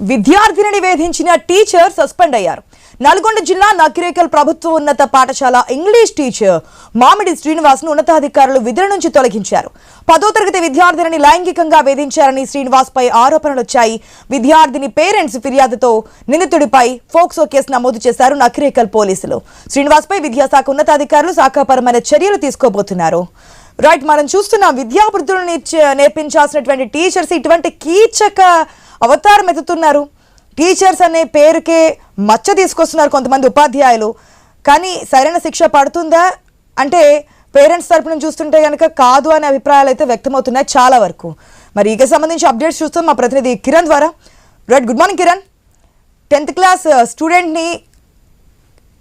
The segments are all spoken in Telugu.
విద్యార్థిని వేధించిన టీచర్ సస్పెండ్ అయ్యారు. నల్గొండ జిల్లా నకిరేకల్ ప్రభుత్వ ఉన్నత పాఠశాల ఇంగ్లీష్ టీచర్ మామిడి శ్రీనివాస్ ను ఉన్నతాధికారులు విధుల నుంచి తొలగించారు. 10వ తరగతి విద్యార్థిని లైంగికంగా వేధించారని శ్రీనివాస్ పై ఆరోపణలు వచ్చాయి. విద్యార్థిని పేరెంట్స్ ఫిర్యాదుతో నిందితుడిపై ఫోక్సో కేసు నమోదు చేశారు నకిరేకల్ పోలీసులు. శ్రీనివాస్ పై విద్యాశాఖ ఉన్నతాధికారులు శాఖాపరమైన చర్యలు తీసుకోబోతున్నారు. రైట్, మనం చూస్తున్నాం విద్యాభివృద్ధులను నేర్పించాల్సినటువంటి టీచర్స్ ఇటువంటి కీచక అవతారం ఎత్తుతున్నారు. టీచర్స్ అనే పేరుకే మచ్చ తీసుకొస్తున్నారు కొంతమంది ఉపాధ్యాయులు. కానీ సరైన శిక్ష పడుతుందా అంటే పేరెంట్స్ తరపున చూస్తుంటే కనుక కాదు అనే అభిప్రాయాలు అయితే వ్యక్తమవుతున్నాయి చాలా వరకు. మరి ఈ సంబంధించి అప్డేట్స్ చూస్తాం మా ప్రతినిధి కిరణ్ ద్వారా. Right, good morning Kiran. 10th class స్టూడెంట్ని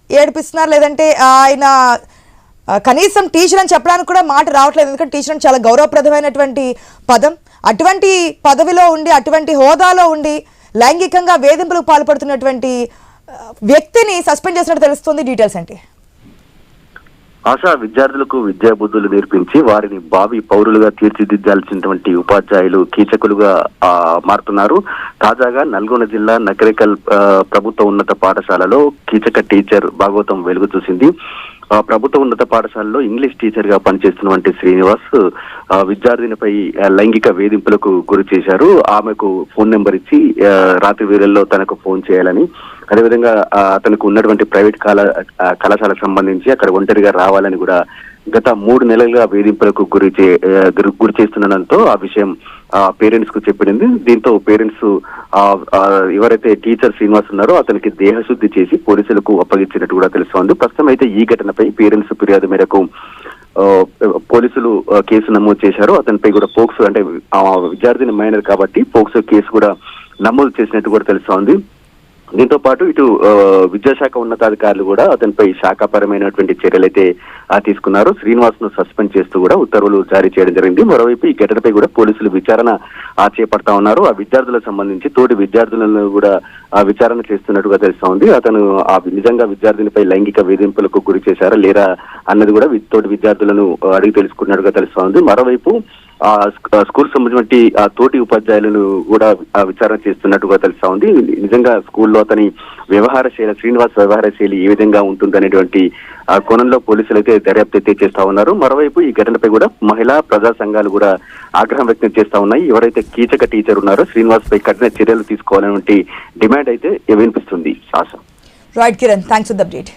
ఏడిపిస్తున్నారు, లేదంటే ఆయన కనీసం టీచర్ అని చెప్పడానికి కూడా మాట రావట్లేదు. ఎందుకంటే టీచర్ అని చాలా గౌరవప్రదమైనటువంటి పదం. అటువంటి పదవిలో ఉండి అటువంటి హోదాలో ఉండి లైంగికంగా వేధింపులకు పాల్పడుతున్నటువంటి వ్యక్తిని సస్పెండ్ చేసినట్టు తెలుస్తుంది. డీటెయిల్స్ ఏంటి? ఆశా విద్యార్థులకు విద్యా బుద్ధులు నేర్పించి వారిని భావి పౌరులుగా తీర్చిదిద్దాల్సినటువంటి ఉపాధ్యాయులు కీచకులుగా మారుతున్నారు. తాజాగా నల్గొండ జిల్లా నకిరేకల్ ప్రభుత్వ ఉన్నత పాఠశాలలో కీచక టీచర్ భాగవతం వెలుగు చూసింది. ప్రభుత్వ ఉన్నత పాఠశాలలో ఇంగ్లీష్ టీచర్ గా పనిచేస్తున్నటువంటి శ్రీనివాస్ విద్యార్థినిపై లైంగిక వేధింపులకు గురి చేశారు. ఆమెకు ఫోన్ నెంబర్ ఇచ్చి రాత్రి వేళల్లో తనకు ఫోన్ చేయాలని, అదేవిధంగా అతనికి ఉన్నటువంటి ప్రైవేట్ కళాశాలకు సంబంధించి అక్కడ ఒంటరిగా రావాలని కూడా గత 3 నెలలుగా వేధింపులకు గురి చేస్తుండడంతో ఆ విషయం పేరెంట్స్ కు చెప్పింది. దీంతో పేరెంట్స్ ఎవరైతే టీచర్ శ్రీనివాస్ ఉన్నారో అతనికి దేహశుద్ధి చేసి పోలీసులకు అప్పగించినట్టు కూడా తెలుస్తోంది. ప్రస్తుతం అయితే ఈ ఘటనపై పేరెంట్స్ ఫిర్యాదు మేరకు పోలీసులు కేసు నమోదు చేశారు. అతనిపై కూడా పోక్సో అంటే విద్యార్థిని మైనర్ కాబట్టి పోక్సో కేసు కూడా నమోదు చేసినట్టు కూడా తెలుస్తోంది. దీంతో పాటు ఇటు విద్యాశాఖ ఉన్నతాధికారులు కూడా అతనిపై శాఖాపరమైనటువంటి చర్యలు అయితే తీసుకున్నారు. శ్రీనివాస్ ను సస్పెండ్ చేస్తూ కూడా ఉత్తర్వులు జారీ చేయడం జరిగింది. మరోవైపు ఈ ఘటనపై కూడా పోలీసులు విచారణ చేపడతా ఉన్నారు. ఆ విద్యార్థులకు సంబంధించి తోటి విద్యార్థులను కూడా విచారణ చేస్తున్నట్టుగా తెలుస్తా ఉంది. అతను నిజంగా విద్యార్థినిపై లైంగిక వేధింపులకు గురి చేశారా లేరా అన్నది కూడా తోటి విద్యార్థులను అడిగి తెలుసుకున్నట్టుగా తెలుస్తా ఉంది. మరోవైపు స్కూల్ సంబంధించిన తోటి ఉపాధ్యాయులను కూడా విచారణ చేస్తున్నట్టుగా తెలుస్తా ఉంది. నిజంగా స్కూల్లో అతని శ్రీనివాస్ వ్యవహార శైలి ఏ విధంగా ఉంటుందనేటువంటి కోణంలో పోలీసులు అయితే దర్యాప్తు అయితే చేస్తా ఉన్నారు. మరోవైపు ఈ ఘటనపై కూడా మహిళా ప్రజా సంఘాలు కూడా ఆగ్రహం వ్యక్తం చేస్తా ఉన్నాయి. ఎవరైతే కీచక టీచర్ ఉన్నారో శ్రీనివాస్ పై కఠిన చర్యలు తీసుకోవాలనే డిమాండ్ అయితే వినిపిస్తుంది. Right Kiran, thanks for the update.